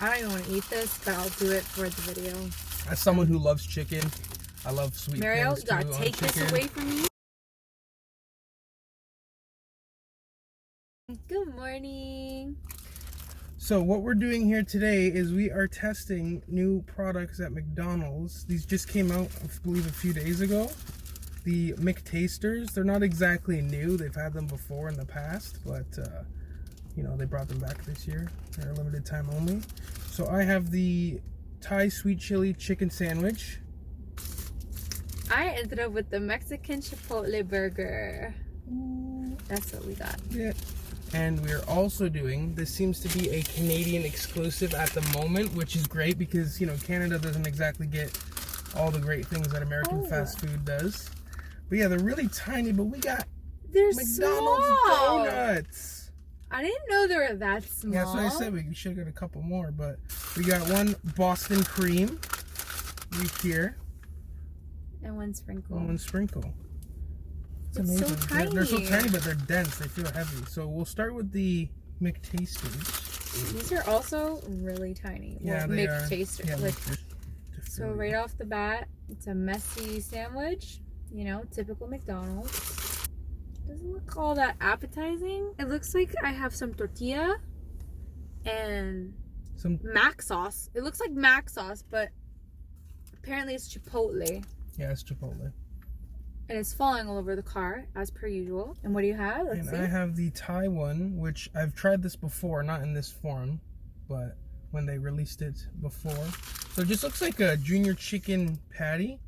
I don't even want to eat this, but I'll do it for the video. As someone who loves chicken, I love sweet Mario, things you gotta too take on this chicken. away from me. Good morning. So what we're doing here today is we are testing new products at McDonald's. These just came out, I believe, a few days ago. The Mctasters. They're not exactly new. They've had them before in the past, but you know, they brought them back this year. They're a limited time only. So I have the Thai sweet chili chicken sandwich. I ended up with the Mexican Chipotle burger. That's what we got. Yeah. And we're also doing, this seems to be a Canadian exclusive at the moment, which is great because, you know, Canada doesn't exactly get all the great things that American fast food does. But yeah, they're really tiny, but we got McDonald's small. Doughnuts. I didn't know they were that small. Yeah, so I said we should have got a couple more, but we got one Boston cream right here. And one sprinkle. One sprinkle. It's amazing. So tiny. They're so tiny, but they're dense. They feel heavy. So we'll start with the Mctasters. These are also really tiny. Yeah, well, they Mctasters. are. Yeah, Like, so right off the bat, it's a messy sandwich. You know, typical McDonald's. Doesn't look all that appetizing. It looks like I have some tortilla and some mac sauce. It looks like mac sauce, but apparently it's Chipotle. Yeah, it's Chipotle. And it's falling all over the car, as per usual. And what do you have? Let's see. I have the Thai one, which I've tried this before, not in this form, but when they released it before. So it just looks like a junior chicken patty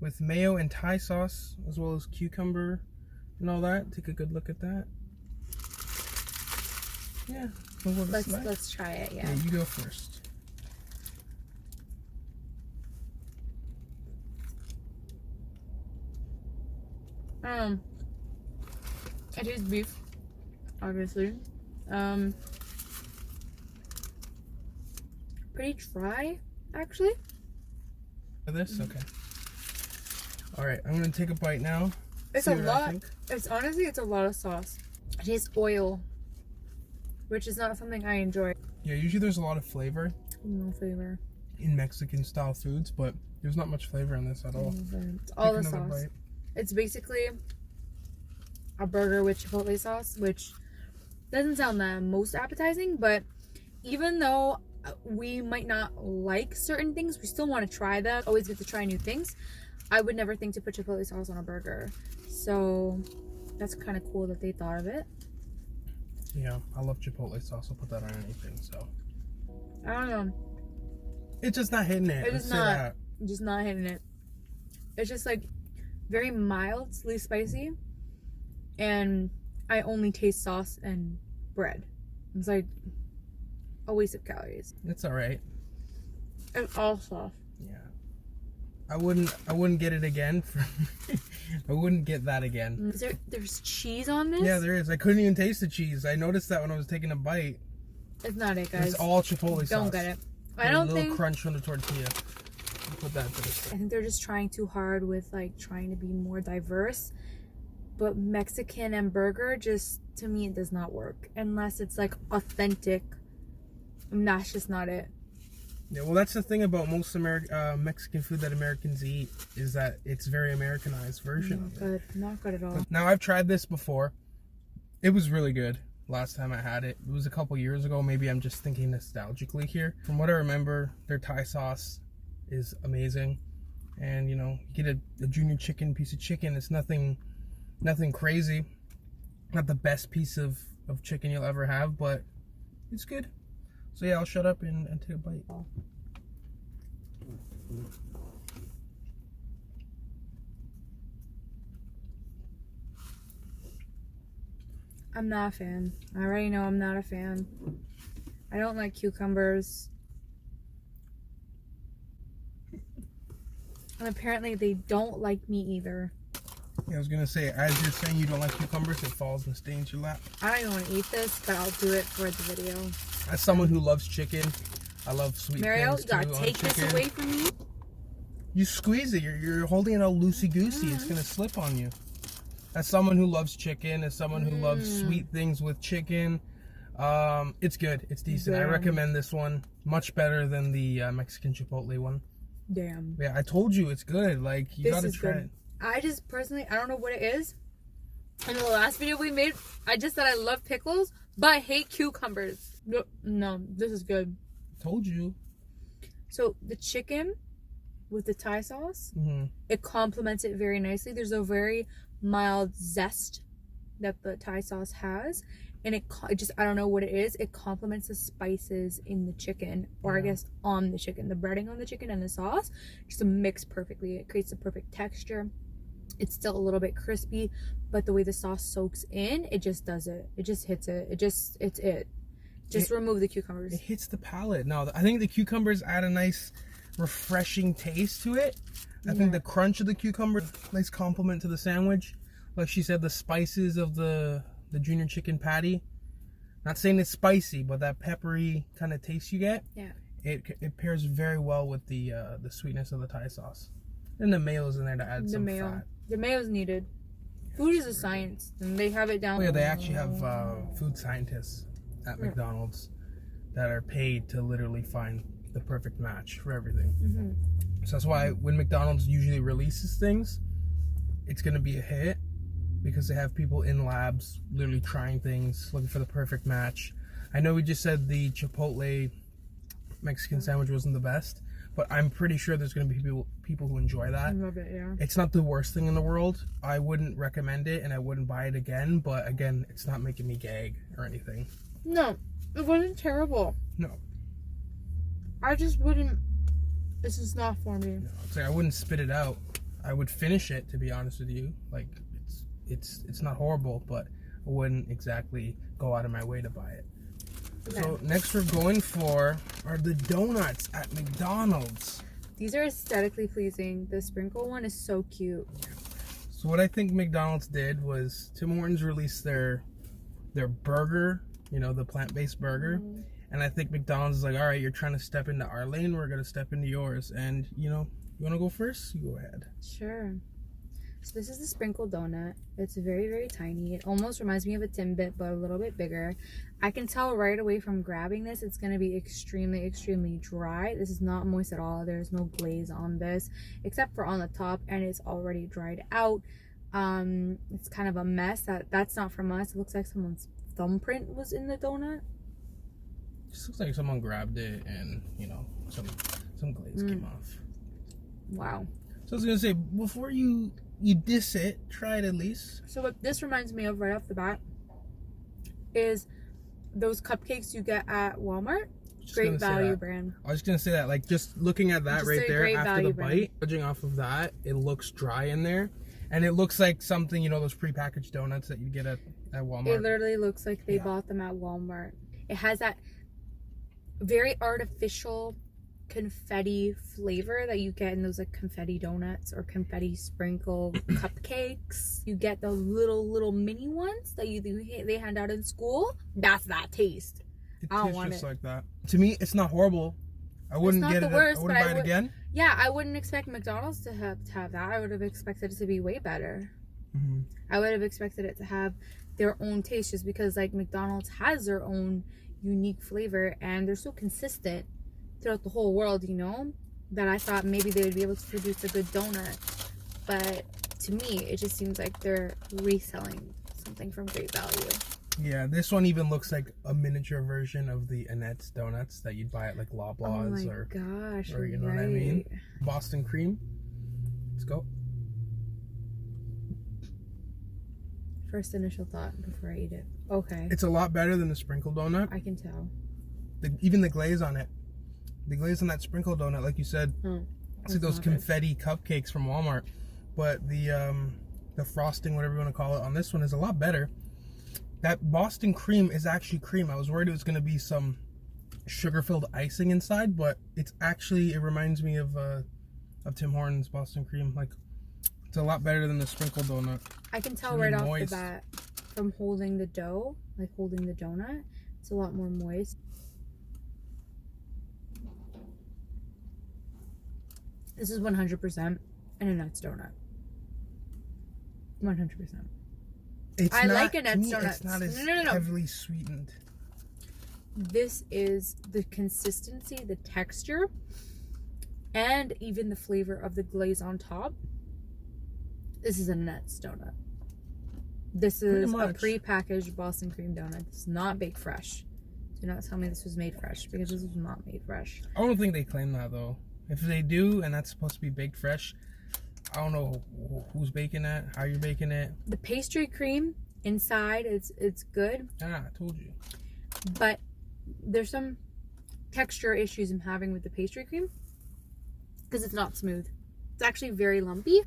with mayo and Thai sauce, as well as cucumber and all that. Take a good look at that. Yeah. Let's try it, yeah. Yeah, you go first. I taste beef, obviously. Pretty dry, actually. This? Okay. Alright, I'm gonna take a bite now. It's a lot. It's honestly, it's a lot of sauce. It tastes oil, which is not something I enjoy. Yeah, usually there's a lot of flavor. No flavor. In Mexican style foods, but there's not much flavor in this at all. It's all the sauce. Bite. It's basically a burger with Chipotle sauce, which doesn't sound the most appetizing, but even though we might not like certain things, we still want to try them. Always get to try new things. I would never think to put Chipotle sauce on a burger. So that's kind of cool that they thought of it. Yeah, I love Chipotle sauce. I'll put that on anything, so. I don't know. It's just not hitting it. It's just not hitting it. It's just like very mildly spicy. And I only taste sauce and bread. It's like a waste of calories. It's alright. It's all sauce. Yeah. I wouldn't get it again. I wouldn't get that again. There's cheese on this? Yeah, there is. I couldn't even taste the cheese. I noticed that when I was taking a bite. It's not it, guys. It's all Chipotle sauce. Don't get it. I don't think a little crunch from the tortilla. I'll put that to the side. I think they're just trying too hard with like trying to be more diverse. But Mexican and burger, just to me, it does not work unless it's like authentic. And that's just not it. Yeah, well, that's the thing about most Mexican food that Americans eat is that it's very Americanized version. Not good at all. But now I've tried this before. It was really good. Last time I had it, it was a couple years ago. Maybe I'm just thinking nostalgically here. From what I remember, their Thai sauce is amazing, and you know, you get a junior chicken piece of chicken. It's nothing crazy. Not the best piece of chicken you'll ever have, but it's good. So yeah, I'll shut up and take a bite. I'm not a fan. I already know I'm not a fan. I don't like cucumbers. And apparently they don't like me either. Yeah, I was gonna say, as you're saying you don't like cucumbers, it falls and stains your lap. I don't even want to eat this, but I'll do it for the video. As someone who loves chicken, I love sweet Mario, things too. you gotta take this away from me. You squeeze it. You're holding it all loosey-goosey. It's gonna slip on you. As someone who loves chicken, as someone who loves sweet things with chicken, It's good. It's decent. I Damn. recommend this one. Much better than the Mexican Chipotle one. Damn. Yeah, I told you it's good. Like, you gotta try it. I just personally, I don't know what it is. In the last video we made, I just said I love pickles, but I hate cucumbers. No, this is good. Told you. So the chicken with the Thai sauce, Mm-hmm. it complements it very nicely. There's a very mild zest that the Thai sauce has, and it just, I don't know what it is. It complements the spices in the chicken, or I guess on the chicken, the breading on the chicken and the sauce, just to mix perfectly. It creates the perfect texture. It's still a little bit crispy, but the way the sauce soaks in, it just does it. It just hits it. It's it. Just remove the cucumbers. It hits the palate. No, I think the cucumbers add a nice, refreshing taste to it. I think the crunch of the cucumber, nice compliment to the sandwich. Like she said, the spices of the junior chicken patty. Not saying it's spicy, but that peppery kind of taste you get. Yeah. It pairs very well with the sweetness of the Thai sauce. And the mayo's in there to add some fat. The mayo's needed. Food is a science, and they have it down. Oh yeah, they actually have food scientists at McDonald's that are paid to literally find the perfect match for everything. Mm-hmm. So that's why when McDonald's usually releases things, it's going to be a hit because they have people in labs literally trying things, looking for the perfect match. I know we just said the Chipotle Mexican sandwich wasn't the best, but I'm pretty sure there's going to be people who enjoy that. I love it, yeah. It's not the worst thing in the world. I wouldn't recommend it, and I wouldn't buy it again, but again, it's not making me gag or anything. No, it wasn't terrible. No. I just wouldn't. This is not for me. No, it's like I wouldn't spit it out. I would finish it, to be honest with you. Like, it's not horrible, but I wouldn't exactly go out of my way to buy it. Okay. So next we're going for are the donuts at McDonald's. These are aesthetically pleasing. The sprinkle one is so cute. So what I think McDonald's did was Tim Hortons released their burger, you know, the plant-based burger. Mm-hmm. And I think McDonald's is like, all right, you're trying to step into our lane, we're going to step into yours. And, you know, you want to go first? You go ahead. Sure. So this is the sprinkle donut. It's very, very tiny. It almost reminds me of a Timbit, but a little bit bigger. I can tell right away from grabbing this, it's going to be extremely, extremely dry. This is not moist at all. There's no glaze on this, except for on the top, and it's already dried out. It's kind of a mess. That's not from us. It looks like someone's thumbprint was in the donut. Just looks like someone grabbed it and, you know, some glaze came off. Wow. So I was going to say, before you diss it, try it at least. So what this reminds me of right off the bat is those cupcakes you get at Walmart. Great Value brand. I was going to say that, like, just looking at that right there after the bite, judging off of that, it looks dry in there. And it looks like something, you know, those prepackaged donuts that you get at Walmart. It literally looks like they bought them at Walmart. It has that very artificial confetti flavor that you get in those like confetti donuts or confetti sprinkle cupcakes. You get those little mini ones that they hand out in school. That's that taste. I don't want it. Like that. To me, it's not horrible. I wouldn't get it. I wouldn't buy it again. Yeah, I wouldn't expect McDonald's to have that. I would have expected it to be way better. Mm-hmm. I would have expected it to have their own taste, just because like McDonald's has their own unique flavor and they're so consistent throughout the whole world, you know, that I thought maybe they would be able to produce a good donut. But to me, it just seems like they're reselling something from Great Value. Yeah, this one even looks like a miniature version of the Annette's donuts that you'd buy at like Loblaws or you know what I mean? Boston cream. Let's go. First initial thought before I eat it. Okay. It's a lot better than the sprinkle donut. I can tell. Even the glaze on it. The glaze on that sprinkle donut, like you said, it's like those confetti cupcakes from Walmart. But the frosting, whatever you want to call it, on this one is a lot better. That Boston cream is actually cream. I was worried it was going to be some sugar-filled icing inside, but it's actually, it reminds me of Tim Hortons Boston cream. Like, it's a lot better than the sprinkle donut. I can tell right off the bat from holding the dough, like holding the donut, it's a lot more moist. This is 100% an Annette's donut. 100%. I like Annette's donuts. It's not as heavily sweetened. this is the consistency, the texture, and even the flavor of the glaze on top. This is a Nuts donut. This is a pre-packaged Boston cream donut. This is not baked fresh. Do not tell me this was made fresh, because this was not made fresh. I don't think they claim that though. If they do, and that's supposed to be baked fresh, I don't know who's baking that, how you're baking it. The pastry cream inside, it's good. I told you. But there's some texture issues I'm having with the pastry cream because it's not smooth. It's actually very lumpy.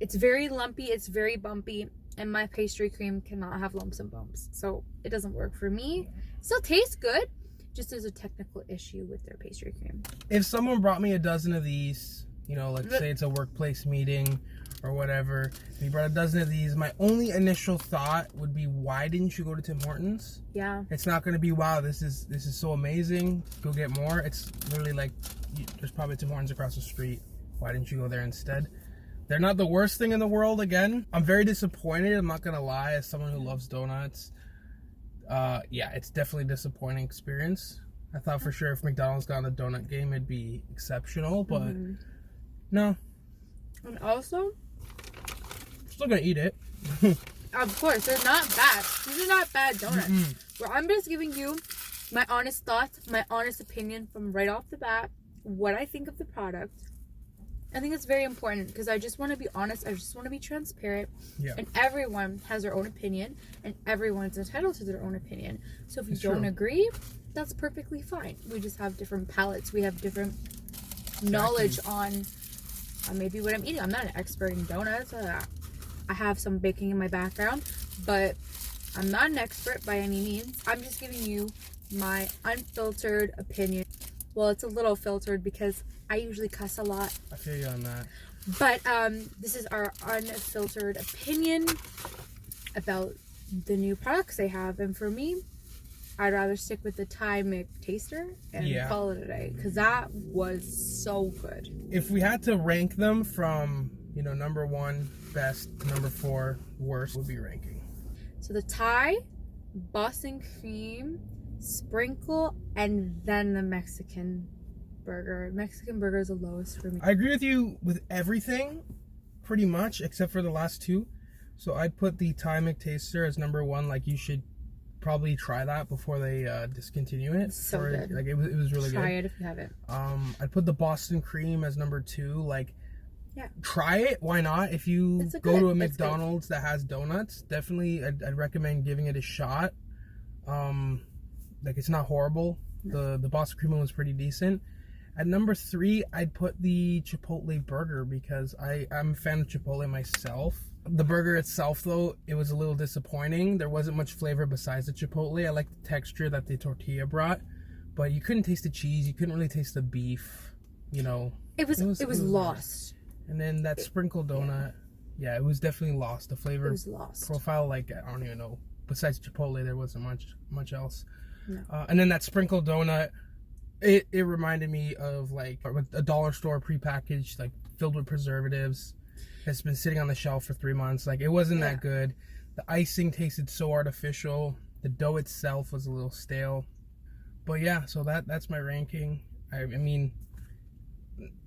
It's very lumpy, it's very bumpy, and my pastry cream cannot have lumps and bumps. So it doesn't work for me. It still tastes good, just there's a technical issue with their pastry cream. If someone brought me a dozen of these, you know, let's say it's a workplace meeting or whatever, and you brought a dozen of these, my only initial thought would be, why didn't you go to Tim Hortons? Yeah. It's not going to be, wow, this is so amazing, go get more. It's literally like, there's probably Tim Hortons across the street. Why didn't you go there instead? They're not the worst thing in the world. Again, I'm very disappointed, I'm not going to lie, as someone who loves donuts. Yeah, it's definitely a disappointing experience. I thought for sure if McDonald's got on a donut game, it'd be exceptional, but no. And also, still gonna eat it. of course, they're not bad. These are not bad donuts. Well, I'm just giving you my honest thoughts, my honest opinion from right off the bat, what I think of the product. I think it's very important because I just want to be honest. I just want to be transparent. Yeah. And everyone has their own opinion, and everyone's entitled to their own opinion. So if you It's don't true. agree, that's perfectly fine. We just have different palates. We have different knowledge on maybe what I'm eating. I'm not an expert in donuts. I have some baking in my background, but I'm not an expert by any means. I'm just giving you my unfiltered opinion. Well, it's a little filtered because I usually cuss a lot. I feel you on that. But this is our unfiltered opinion about the new products they have. And for me, I'd rather stick with the Thai Mctaster and call it a day, because that was so good. If we had to rank them from, you know, number 1 best to number 4 worst, would be ranking. So the Thai, Boston cream, sprinkle, and then the Mexican burger. Mexican burger is the lowest for me. I agree with you with everything, pretty much, except for the last 2. So I'd put the Thai Mctaster as number 1. Like, you should probably try that before they discontinue it. It's so good. Like, it was really good. Try it if you haven't. I'd put the Boston cream as number 2. Like, yeah, try it. Why not? If you go to a McDonald's that has donuts, definitely I'd recommend giving it a shot. Like, it's not horrible. No. The Boston cream one was pretty decent. At number 3, I'd put the Chipotle burger, because I'm a fan of Chipotle myself. The burger itself, though, it was a little disappointing. There wasn't much flavor besides the Chipotle. I like the texture that the tortilla brought, but you couldn't taste the cheese. You couldn't really taste the beef. You know, it was lost. And then that sprinkle donut, yeah, it was definitely lost. The flavor profile, like, I don't even know. Besides Chipotle, there wasn't much else. No. And then that sprinkle donut, it reminded me of like a dollar store prepackaged, like filled with preservatives. It's been sitting on the shelf for 3 months. Like, it wasn't that good. The icing tasted so artificial. The dough itself was a little stale. But yeah, so that's my ranking. I mean,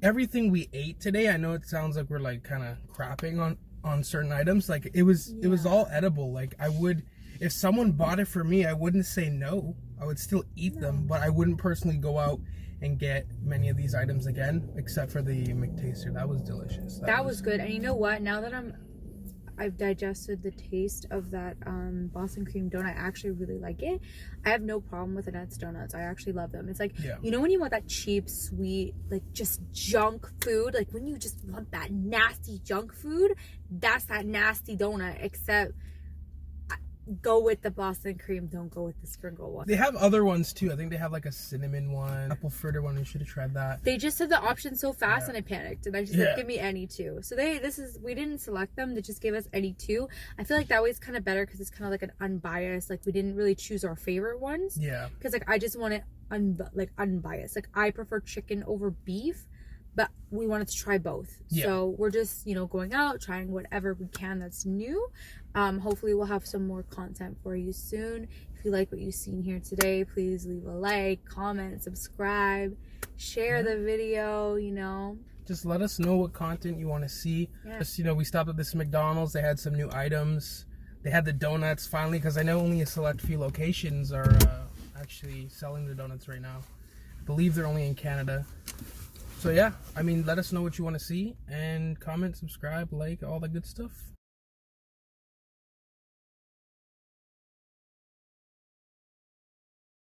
everything we ate today, I know it sounds like we're like kind of crapping on certain items. Like, it was all edible. Like, I would, if someone bought it for me, I wouldn't say no. I would still eat them, but I wouldn't personally go out and get many of these items again, except for the Mctaster. That was delicious. That was good. And you know what? Now that I've digested the taste of that Boston cream donut, I actually really like it. I have no problem with the Nuts donuts. I actually love them. It's like, you know when you want that cheap, sweet, like just junk food? Like when you just want that nasty junk food, that's that nasty donut, except go with the Boston cream, don't go with the sprinkle one. They have other ones too. I think they have like a cinnamon one, apple fritter one. We should have tried that. They just said the option so fast and I panicked, and I just said, give me any 2. So we didn't select them. They just gave us any 2. I feel like that way is kind of better because it's kind of like an unbiased, like we didn't really choose our favorite ones. Yeah. Because like I just want it unbiased. Like I prefer chicken over beef, but we wanted to try both. So we're just, going out, trying whatever we can that's new. Hopefully we'll have some more content for you soon. If you like what you've seen here today, please leave a like, comment, subscribe, share the video, you know. Just let us know what content you want to see. Yeah. Just, you know, we stopped at this McDonald's. They had some new items. They had the donuts finally, because I know only a select few locations are actually selling the donuts right now. I believe they're only in Canada. So yeah, I mean, let us know what you want to see, and comment, subscribe, like, all the good stuff.